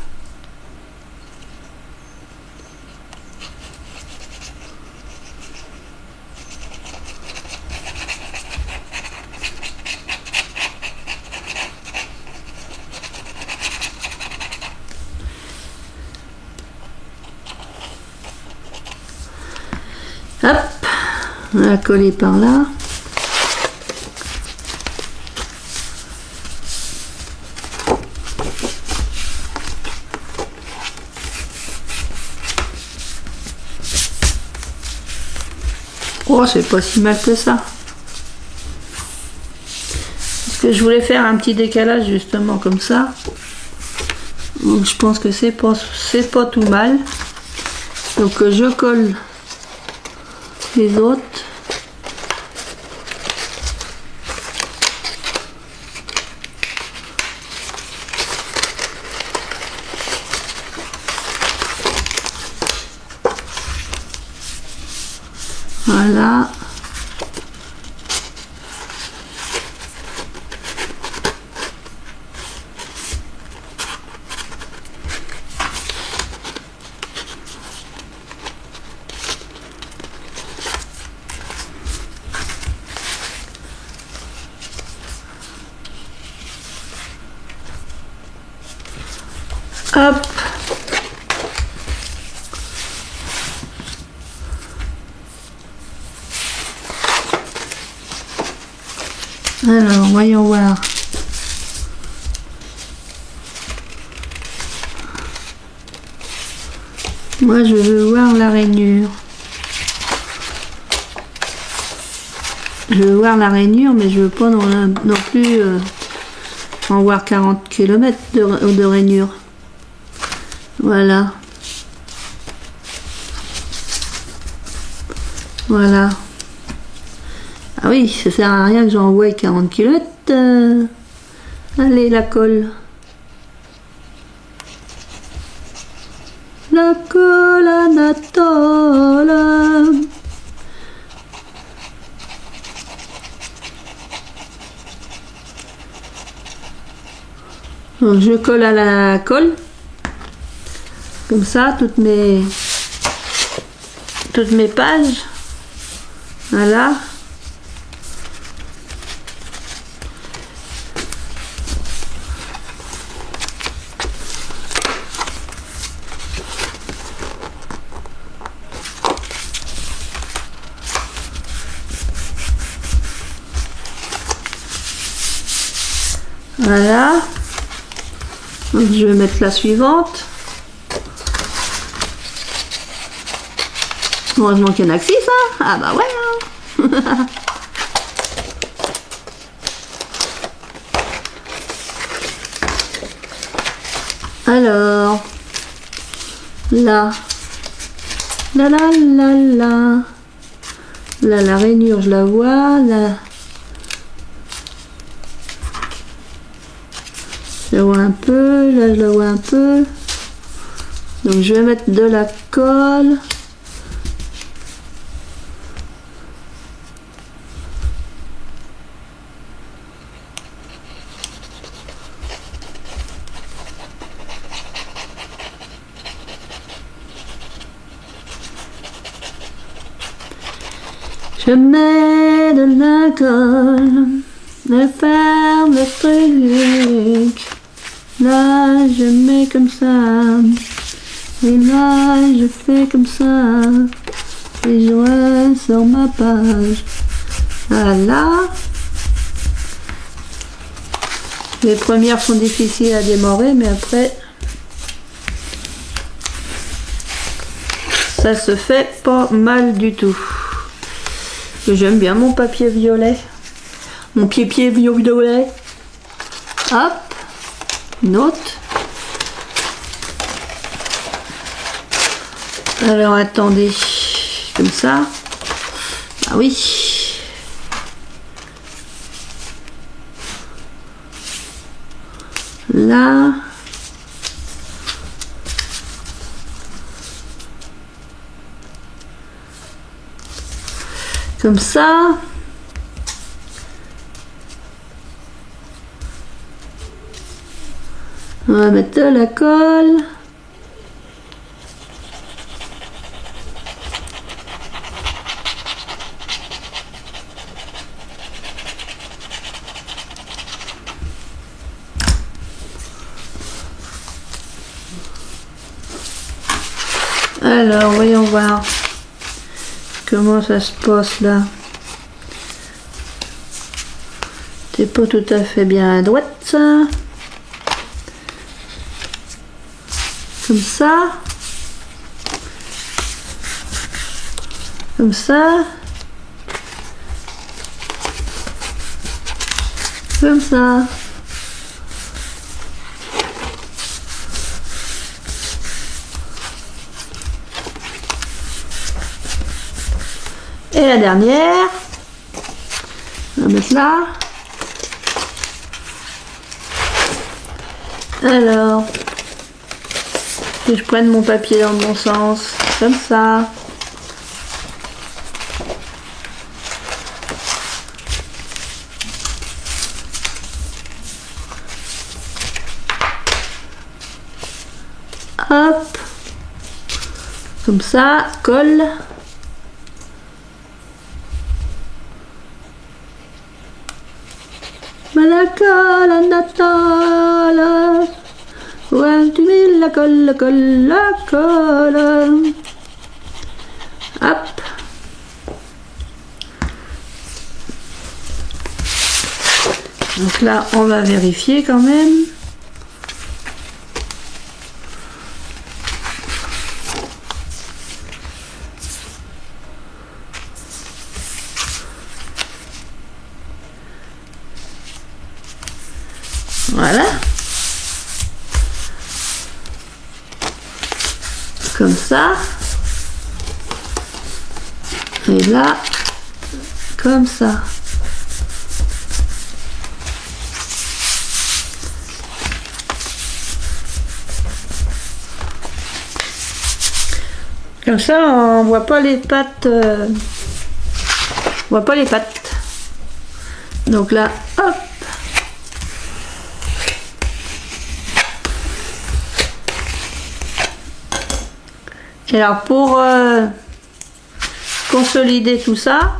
Hop, on va coller par là. Oh, c'est pas si mal que ça. Parce que je voulais faire un petit décalage justement comme ça. Donc je pense que c'est pas tout mal. Donc je colle les autres. Voilà. Hop. Alors, voyons voir. Moi, je veux voir la rainure. Je veux voir la rainure, mais je veux pas non plus en voir 40 km de rainure. Voilà. Voilà. Ah oui, ça sert à rien que j'envoie 40 km. Allez, la colle. La colle Anatole. Donc, je colle à la colle. Comme ça, toutes mes pages. Voilà. Voilà. Donc, je vais mettre la suivante. Heureusement qu'il y en a que 6, hein. Ah bah ouais, hein. Alors, là, là, la rainure, je la vois, là, je la vois un peu, là, je la vois un peu, donc je vais mettre de la colle. Je mets de la colle, je ferme le truc, là je mets comme ça, et là je fais comme ça, et je ressors ma page. Voilà. Les premières sont difficiles à démarrer, mais après, ça se fait pas mal du tout. J'aime bien mon papier violet. Mon pied violet. Hop. Une autre. Alors attendez. Comme ça. Ah oui. Là. Comme ça. On va mettre de la colle. Alors, voyons voir comment ça se passe là. C'est pas tout à fait bien à droite ça. Comme ça. Comme ça. Comme ça. Et la dernière, on va mettre là. Alors, que je prenne mon papier dans le bon sens, comme ça. Hop, comme ça, colle. La colle, Natale, où tu mets la colle, la colle. Hop. Donc là, on va vérifier quand même. Voilà. Comme ça. Et là, comme ça. Comme ça, on voit pas les pattes. On voit pas les pattes. Donc là, hop. Et alors pour consolider tout ça,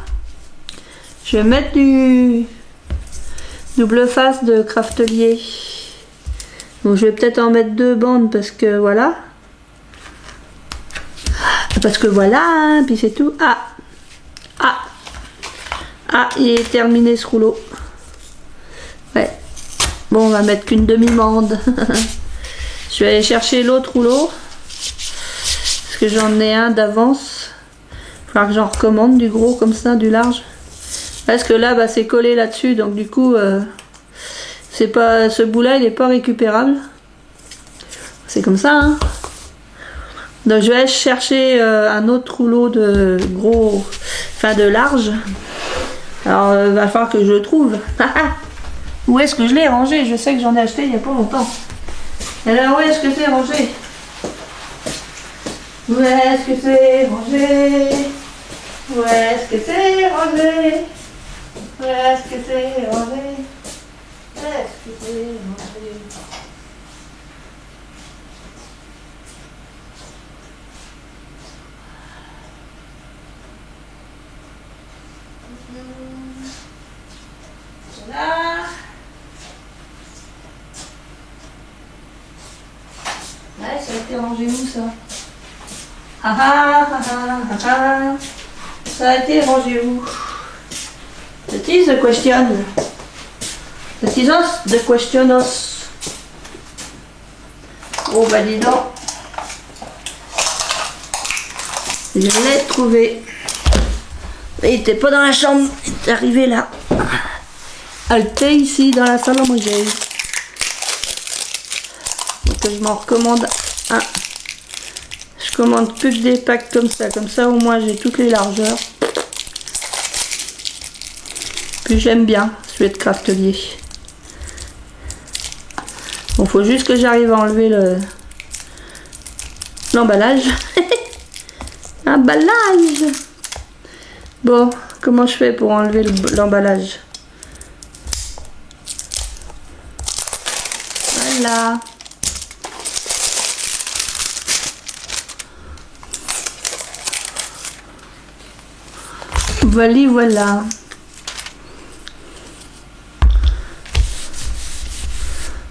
je vais mettre du double face de Craftelier. Donc je vais peut-être en mettre 2 bandes parce que voilà. Parce que voilà, hein, puis c'est tout. Ah, il est terminé ce rouleau. Ouais. Bon, on va mettre qu'une demi-bande. Je vais aller chercher l'autre rouleau. Parce que j'en ai un d'avance. Il va falloir que j'en recommande du gros comme ça, du large. Parce que là, bah, c'est collé là-dessus. Donc du coup, c'est pas, ce bout-là, il n'est pas récupérable. C'est comme ça, hein. Donc je vais aller chercher un autre rouleau de gros, enfin de large. Alors il va falloir que je le trouve. Où est-ce que je l'ai rangé? Je sais que j'en ai acheté il n'y a pas longtemps. Alors où est-ce que c'est rangé? Où est-ce que c'est rangé? Où est-ce que c'est rangé? Où est-ce que c'est rangé? Où est-ce que c'est rangé? Voilà. Ouais, ça a été rangé où ça? Ça a été rangé où? That is the question. That is us, the question us. Oh bah dis donc. Je l'ai trouvé. Il était pas dans la chambre, il est arrivé là. Elle était ici dans la salle à manger. Donc je m'en recommande un. Je commande plus que des packs comme ça au moins j'ai toutes les largeurs. Puis j'aime bien celui de Craftelier. Bon, faut juste que j'arrive à enlever l'emballage. Emballage. Bon, comment je fais pour enlever l'emballage? Voilà. Voilà, voilà.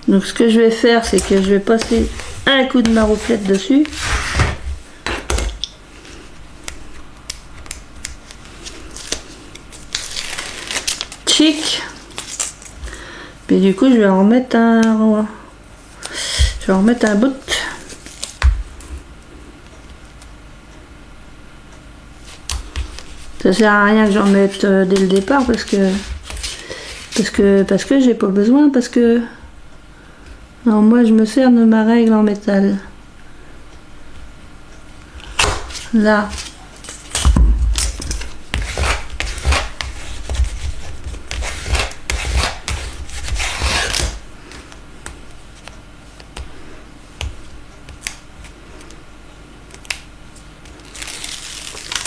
Donc ce que je vais faire, c'est que je vais passer un coup de marouflette dessus. Chic. Puis du coup, je vais en remettre un... Je vais en remettre un bout. Ça sert à rien que j'en mette dès le départ parce que j'ai pas besoin, parce que non, moi je me sers de ma règle en métal. Là.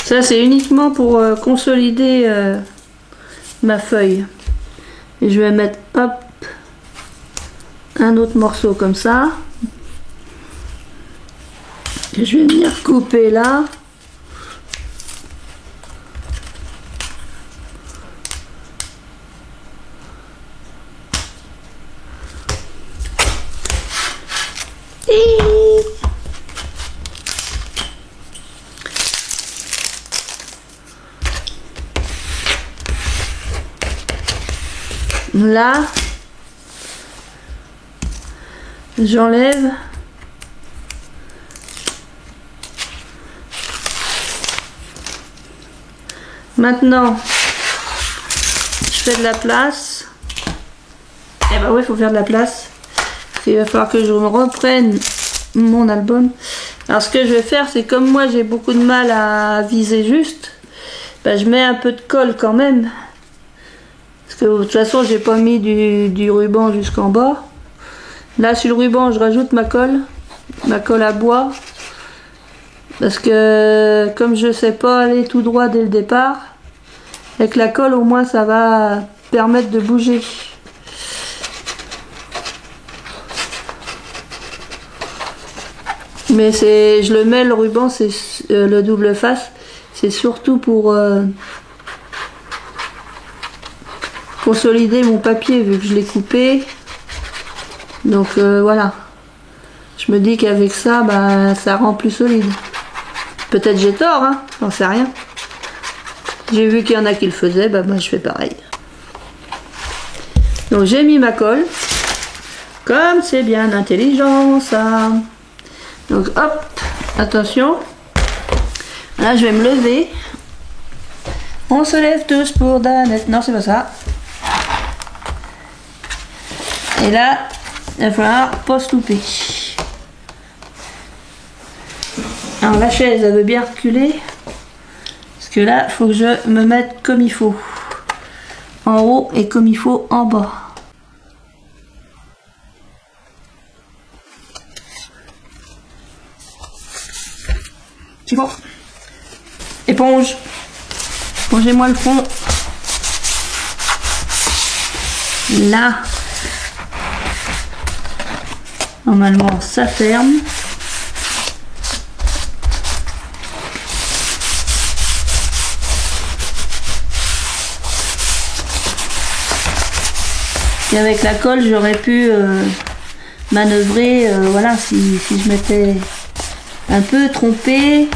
Ça c'est uniquement pour consolider ma feuille. Et je vais mettre hop un autre morceau comme ça. Et je vais venir couper là. Là, j'enlève maintenant. Je fais de la place. Et bah oui, il faut faire de la place. Parce qu'il va falloir que je me reprenne mon album. Alors ce que je vais faire, c'est comme moi j'ai beaucoup de mal à viser juste, bah, je mets un peu de colle quand même. Parce que de toute façon j'ai pas mis du ruban jusqu'en bas. Là sur le ruban je rajoute ma colle à bois. Parce que comme je sais pas aller tout droit dès le départ, avec la colle au moins ça va permettre de bouger. Mais je le mets le ruban, c'est le double face, c'est surtout pour consolider mon papier vu que je l'ai coupé. Donc voilà, je me dis qu'avec ça, bah, ça rend plus solide. Peut-être j'ai tort, hein, j'en sais rien. J'ai vu qu'il y en a qui le faisaient, bah moi je fais pareil. Donc j'ai mis ma colle, comme c'est bien intelligent ça. Donc hop, attention. Là je vais me lever. On se lève tous pour Danette. Non, c'est pas ça. Et là, il va falloir pas se louper. Alors la chaise, elle veut bien reculer. Parce que là, il faut que je me mette comme il faut. En haut et comme il faut en bas. C'est bon. Éponge. Épongez-moi le front. Là. Normalement, ça ferme. Et avec la colle, j'aurais pu manœuvrer, voilà, si je m'étais un peu trompée.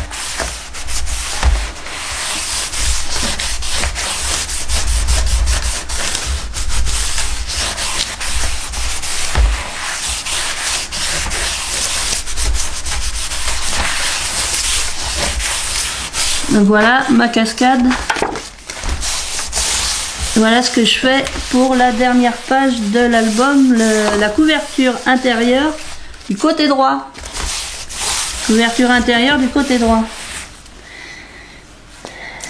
Donc voilà ma cascade. Voilà ce que je fais pour la dernière page de l'album, la couverture intérieure du côté droit. Couverture intérieure du côté droit.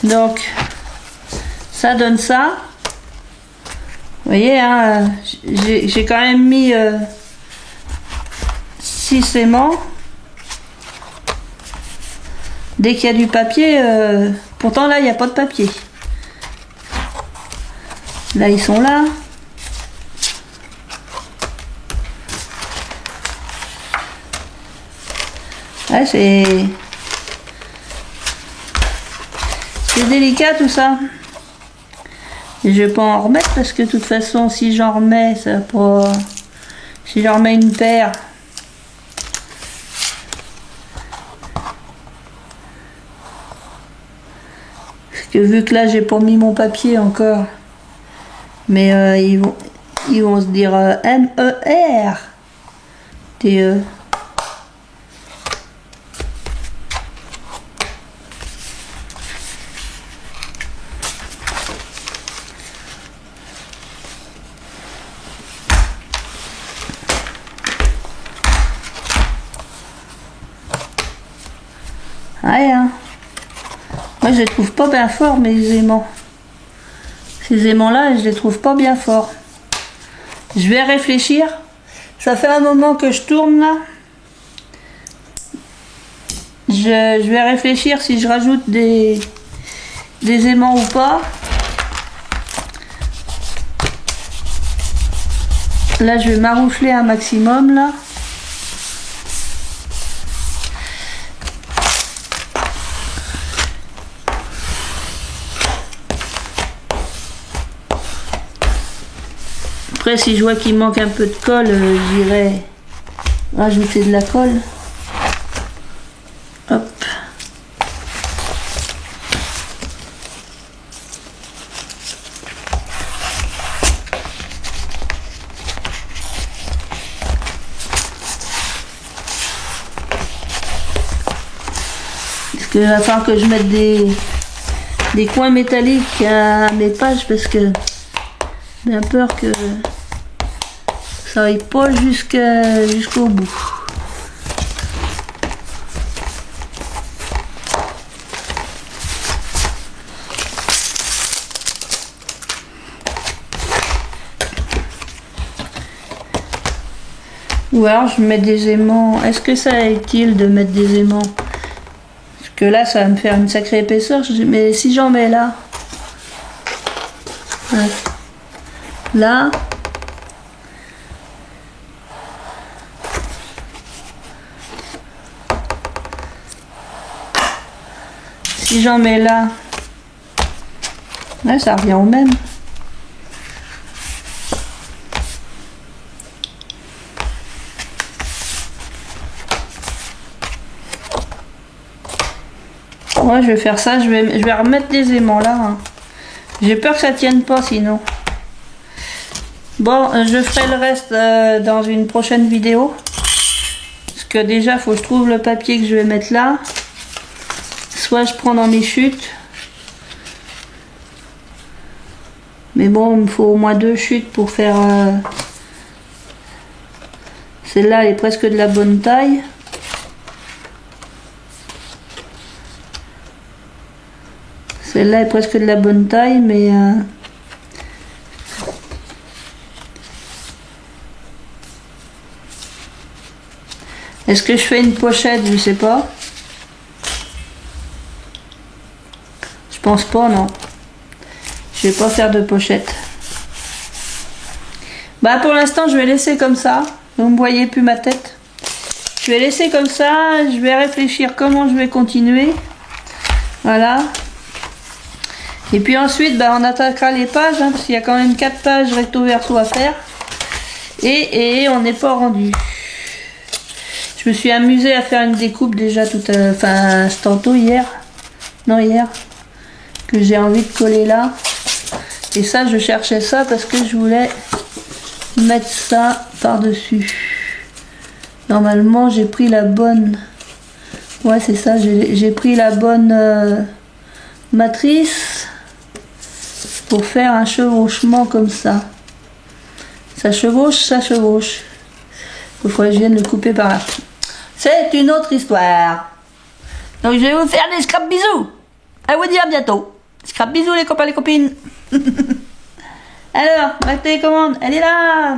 Donc ça donne ça. Vous voyez, hein, j'ai quand même mis 6 aimants. Dès qu'il y a du papier, pourtant là il n'y a pas de papier. Là ils sont là. Ouais, c'est délicat tout ça. Et je vais pas en remettre parce que de toute façon, si j'en remets, ça va pas... Si j'en remets une paire... Parce que vu que là, j'ai pas mis mon papier encore. Mais ils vont se dire M-E-R. T-E. Rien. Moi je les trouve pas bien forts mes aimants. Ces aimants là je les trouve pas bien forts. Je vais réfléchir. Ça fait un moment que je tourne là. Je vais réfléchir si je rajoute des aimants ou pas. Là je vais maroufler un maximum là. Après, si je vois qu'il manque un peu de colle, j'irai rajouter de la colle. Hop. Parce qu'il va falloir que je mette des coins métalliques à mes pages parce que j'ai bien peur que ça aille pas jusqu'au bout. Ou alors je mets des aimants. Est-ce que ça est utile de mettre des aimants? Parce que là ça va me faire une sacrée épaisseur. Mais si j'en mets là. Ouais. Là, si j'en mets là, là ça revient au même. Ouais, je vais faire ça, je vais remettre des aimants là. Hein. J'ai peur que ça tienne pas sinon. Bon, je ferai le reste dans une prochaine vidéo. Parce que déjà, il faut que je trouve le papier que je vais mettre là. Soit je prends dans mes chutes. Mais bon, il me faut au moins 2 chutes pour faire... Celle-là, elle est presque de la bonne taille. Celle-là est presque de la bonne taille, mais... Est-ce que je fais une pochette? Je sais pas. Je pense pas, non. Je vais pas faire de pochette. Bah pour l'instant je vais laisser comme ça. Vous ne voyez plus ma tête. Je vais laisser comme ça. Je vais réfléchir comment je vais continuer. Voilà. Et puis ensuite bah, on attaquera les pages. Hein, parce qu'il y a quand même 4 pages recto verso à faire. Et on n'est pas rendu. Je me suis amusée à faire une découpe déjà enfin tantôt hier. Non hier. Que j'ai envie de coller là. Et ça je cherchais ça parce que je voulais mettre ça par dessus. Normalement j'ai pris la bonne. Ouais c'est ça, j'ai pris la bonne matrice pour faire un chevauchement comme ça. Ça chevauche, ça chevauche. Il faudrait que je vienne le couper par là. C'est une autre histoire. Donc je vais vous faire des scrap bisous. À vous dire à bientôt. Scrap bisous les copains les copines. Alors, ma télécommande, elle est là.